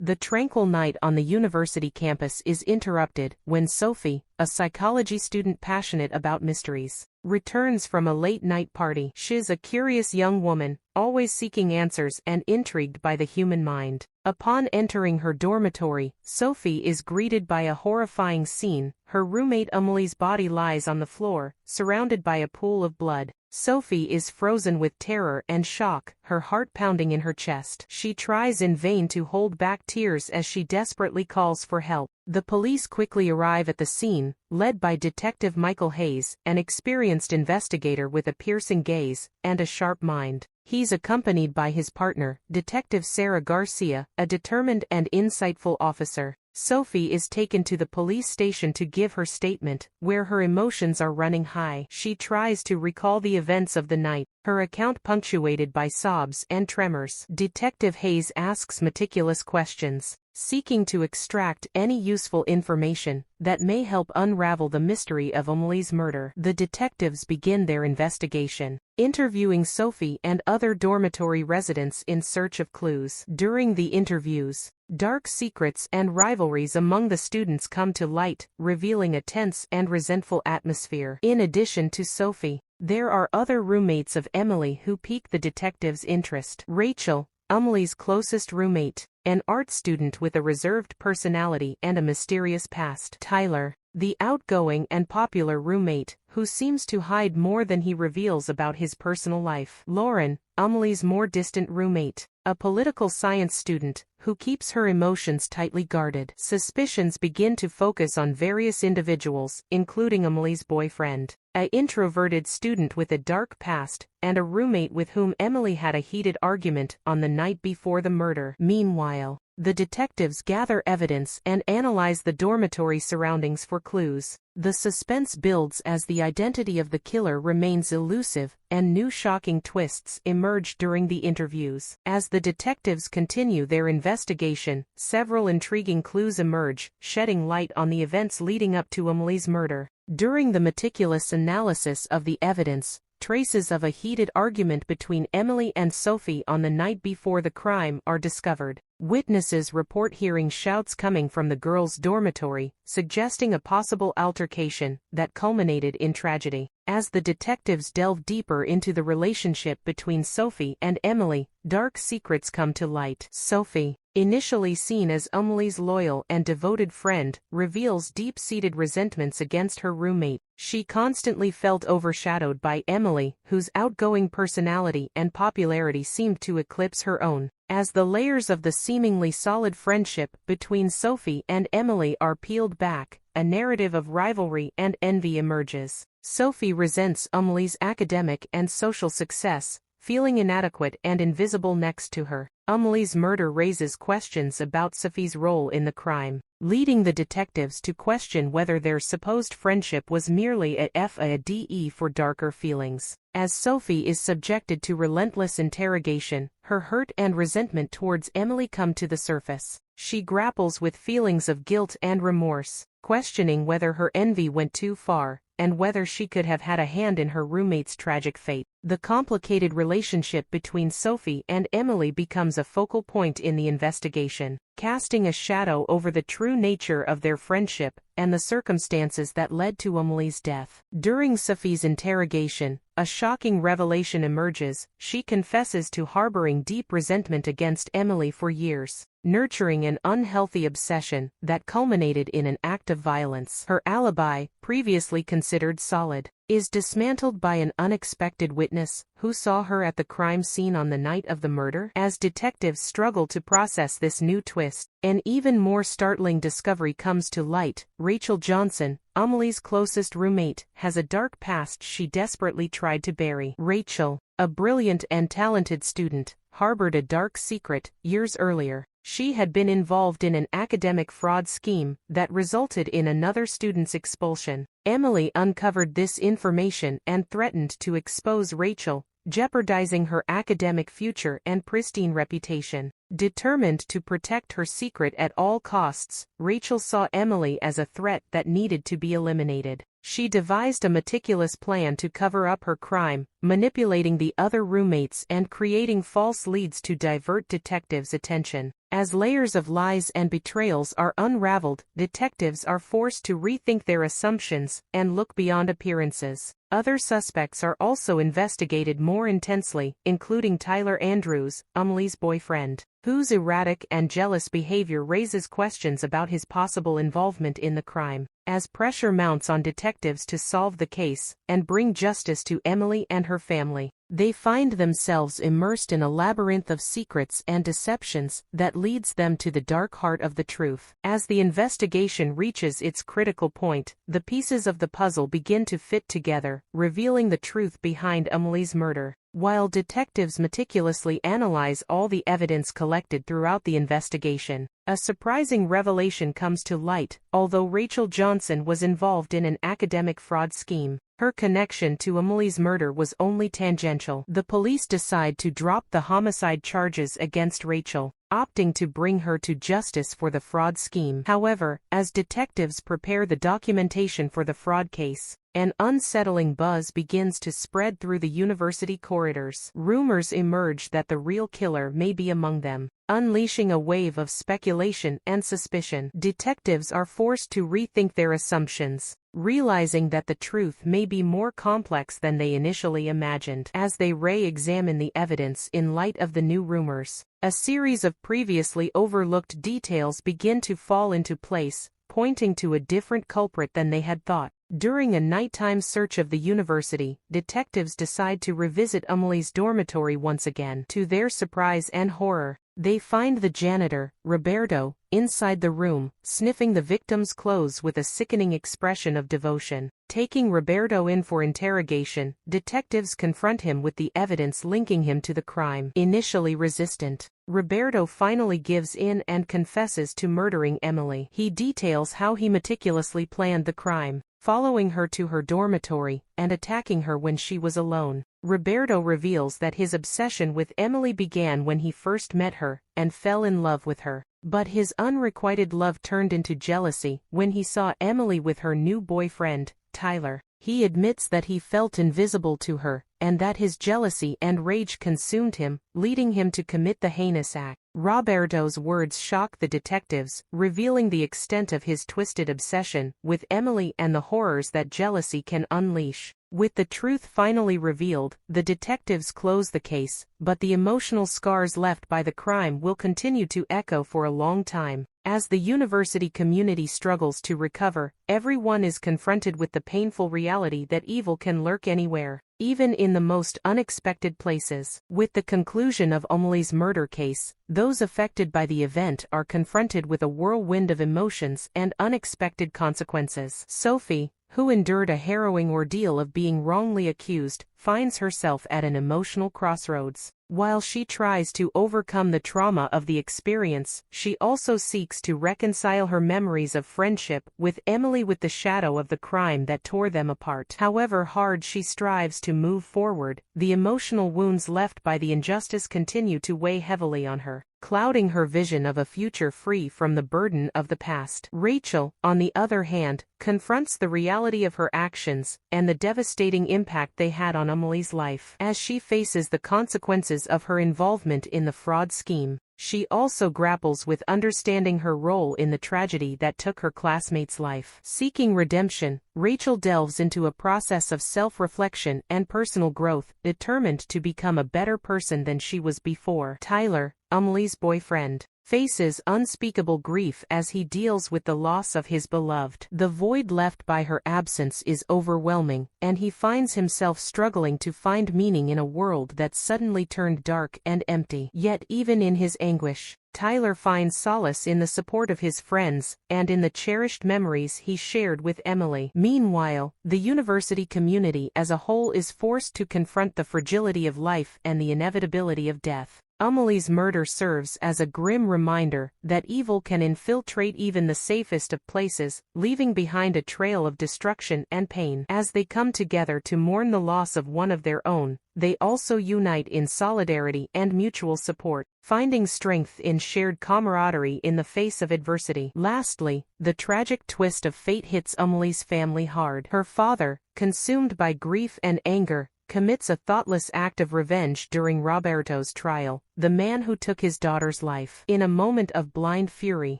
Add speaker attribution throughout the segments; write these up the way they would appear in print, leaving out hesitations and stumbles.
Speaker 1: The tranquil night on the university campus is interrupted when Sophie, a psychology student passionate about mysteries, returns from a late-night party. She's a curious young woman, always seeking answers and intrigued by the human mind. Upon entering her dormitory, Sophie is greeted by a horrifying scene. Her roommate Emily's body lies on the floor, surrounded by a pool of blood. Sophie is frozen with terror and shock, her heart pounding in her chest. She tries in vain to hold back tears as she desperately calls for help. The police quickly arrive at the scene, led by Detective Michael Hayes, an experienced investigator with a piercing gaze and a sharp mind. He's accompanied by his partner, Detective Sarah Garcia, a determined and insightful officer. Sophie is taken to the police station to give her statement, where her emotions are running high. She tries to recall the events of the night, her account punctuated by sobs and tremors. Detective Hayes asks meticulous questions, seeking to extract any useful information that may help unravel the mystery of Emily's murder. The detectives begin their investigation, interviewing Sophie and other dormitory residents in search of clues. During the interviews, dark secrets and rivalries among the students come to light, revealing a tense and resentful atmosphere. In addition to Sophie, there are other roommates of Emily who pique the detectives' interest. Rachel, Emily's closest roommate, an art student with a reserved personality and a mysterious past. Tyler, the outgoing and popular roommate, who seems to hide more than he reveals about his personal life. Lauren, Emily's more distant roommate, a political science student, who keeps her emotions tightly guarded. Suspicions begin to focus on various individuals, including Emily's boyfriend, an introverted student with a dark past, and a roommate with whom Emily had a heated argument on the night before the murder. Meanwhile, the detectives gather evidence and analyze the dormitory surroundings for clues. The suspense builds as the identity of the killer remains elusive, and new shocking twists emerge during the interviews. As the detectives continue their investigation, several intriguing clues emerge, shedding light on the events leading up to Emily's murder. During the meticulous analysis of the evidence, traces of a heated argument between Emily and Sophie on the night before the crime are discovered. Witnesses report hearing shouts coming from the girls' dormitory, suggesting a possible altercation that culminated in tragedy. As the detectives delve deeper into the relationship between Sophie and Emily, dark secrets come to light. Sophie, initially seen as Emily's loyal and devoted friend, reveals deep-seated resentments against her roommate. She constantly felt overshadowed by Emily, whose outgoing personality and popularity seemed to eclipse her own. As the layers of the seemingly solid friendship between Sophie and Emily are peeled back, a narrative of rivalry and envy emerges. Sophie resents Emily's academic and social success, feeling inadequate and invisible next to her. Emily's murder raises questions about Sophie's role in the crime, leading the detectives to question whether their supposed friendship was merely a de for darker feelings. As Sophie is subjected to relentless interrogation, her hurt and resentment towards Emily come to the surface. She grapples with feelings of guilt and remorse, questioning whether her envy went too far, and whether she could have had a hand in her roommate's tragic fate. The complicated relationship between Sophie and Emily becomes a focal point in the investigation, casting a shadow over the true nature of their friendship and the circumstances that led to Emily's death. During Sophie's interrogation, a shocking revelation emerges. She confesses to harboring deep resentment against Emily for years, nurturing an unhealthy obsession that culminated in an act of violence. Her alibi, previously considered solid, is dismantled by an unexpected witness who saw her at the crime scene on the night of the murder. As detectives struggle to process this new twist, an even more startling discovery comes to light. Rachel Johnson, Emily's closest roommate, has a dark past she desperately tried to bury. Rachel, a brilliant and talented student, harbored a dark secret. Years earlier, she had been involved in an academic fraud scheme that resulted in another student's expulsion. Emily uncovered this information and threatened to expose Rachel, jeopardizing her academic future and pristine reputation. Determined to protect her secret at all costs, Rachel saw Emily as a threat that needed to be eliminated. She devised a meticulous plan to cover up her crime, manipulating the other roommates and creating false leads to divert detectives' attention. As layers of lies and betrayals are unraveled, detectives are forced to rethink their assumptions and look beyond appearances. Other suspects are also investigated more intensely, including Tyler Andrews, Emily's boyfriend, whose erratic and jealous behavior raises questions about his possible involvement in the crime. As pressure mounts on detectives to solve the case and bring justice to Emily and her family, they find themselves immersed in a labyrinth of secrets and deceptions that leads them to the dark heart of the truth. As the investigation reaches its critical point, the pieces of the puzzle begin to fit together, revealing the truth behind Emily's murder. While detectives meticulously analyze all the evidence collected throughout the investigation, a surprising revelation comes to light. Although Rachel Johnson was involved in an academic fraud scheme, her connection to Emily's murder was only tangential. The police decide to drop the homicide charges against Rachel, opting to bring her to justice for the fraud scheme. However, as detectives prepare the documentation for the fraud case, an unsettling buzz begins to spread through the university corridors. Rumors emerge that the real killer may be among them, unleashing a wave of speculation and suspicion. Detectives are forced to rethink their assumptions, realizing that the truth may be more complex than they initially imagined. As they re-examine the evidence in light of the new rumors, a series of previously overlooked details begin to fall into place, pointing to a different culprit than they had thought. During a nighttime search of the university, detectives decide to revisit Emily's dormitory once again. To their surprise and horror, they find the janitor, Roberto, inside the room, sniffing the victim's clothes with a sickening expression of devotion. Taking Roberto in for interrogation, detectives confront him with the evidence linking him to the crime. Initially resistant, Roberto finally gives in and confesses to murdering Emily. He details how he meticulously planned the crime, following her to her dormitory and attacking her when she was alone. Roberto reveals that his obsession with Emily began when he first met her and fell in love with her. But his unrequited love turned into jealousy when he saw Emily with her new boyfriend, Tyler. He admits that he felt invisible to her, and that his jealousy and rage consumed him, leading him to commit the heinous act. Roberto's words shock the detectives, revealing the extent of his twisted obsession with Emily and the horrors that jealousy can unleash. With the truth finally revealed, the detectives close the case, but the emotional scars left by the crime will continue to echo for a long time. As the university community struggles to recover, everyone is confronted with the painful reality that evil can lurk anywhere, even in the most unexpected places. With the conclusion of Emily's murder case, those affected by the event are confronted with a whirlwind of emotions and unexpected consequences. Sophie, who endured a harrowing ordeal of being wrongly accused, finds herself at an emotional crossroads. While she tries to overcome the trauma of the experience, she also seeks to reconcile her memories of friendship with Emily with the shadow of the crime that tore them apart. However hard she strives to move forward, the emotional wounds left by the injustice continue to weigh heavily on her, clouding her vision of a future free from the burden of the past. Rachel, on the other hand, confronts the reality of her actions and the devastating impact they had on Emily's life. As she faces the consequences of her involvement in the fraud scheme, she also grapples with understanding her role in the tragedy that took her classmate's life. Seeking redemption, Rachel delves into a process of self-reflection and personal growth, determined to become a better person than she was before. Tyler, Emily's boyfriend, faces unspeakable grief as he deals with the loss of his beloved. The void left by her absence is overwhelming, and he finds himself struggling to find meaning in a world that suddenly turned dark and empty. Yet even in his anguish, Tyler finds solace in the support of his friends and in the cherished memories he shared with Emily. Meanwhile, the university community as a whole is forced to confront the fragility of life and the inevitability of death. Amelie's murder serves as a grim reminder that evil can infiltrate even the safest of places, leaving behind a trail of destruction and pain. As they come together to mourn the loss of one of their own, they also unite in solidarity and mutual support, finding strength in shared camaraderie in the face of adversity. Lastly, the tragic twist of fate hits Amelie's family hard. Her father, consumed by grief and anger, commits a thoughtless act of revenge during Roberto's trial, the man who took his daughter's life. In a moment of blind fury,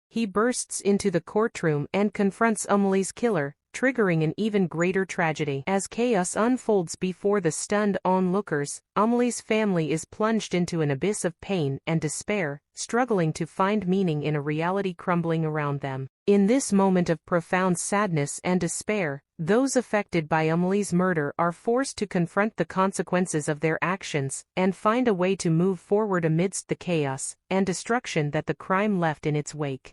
Speaker 1: he bursts into the courtroom and confronts Amelie's killer, triggering an even greater tragedy. As chaos unfolds before the stunned onlookers, Amelie's family is plunged into an abyss of pain and despair, struggling to find meaning in a reality crumbling around them. In this moment of profound sadness and despair, those affected by Amelie's murder are forced to confront the consequences of their actions and find a way to move forward amidst the chaos and destruction that the crime left in its wake.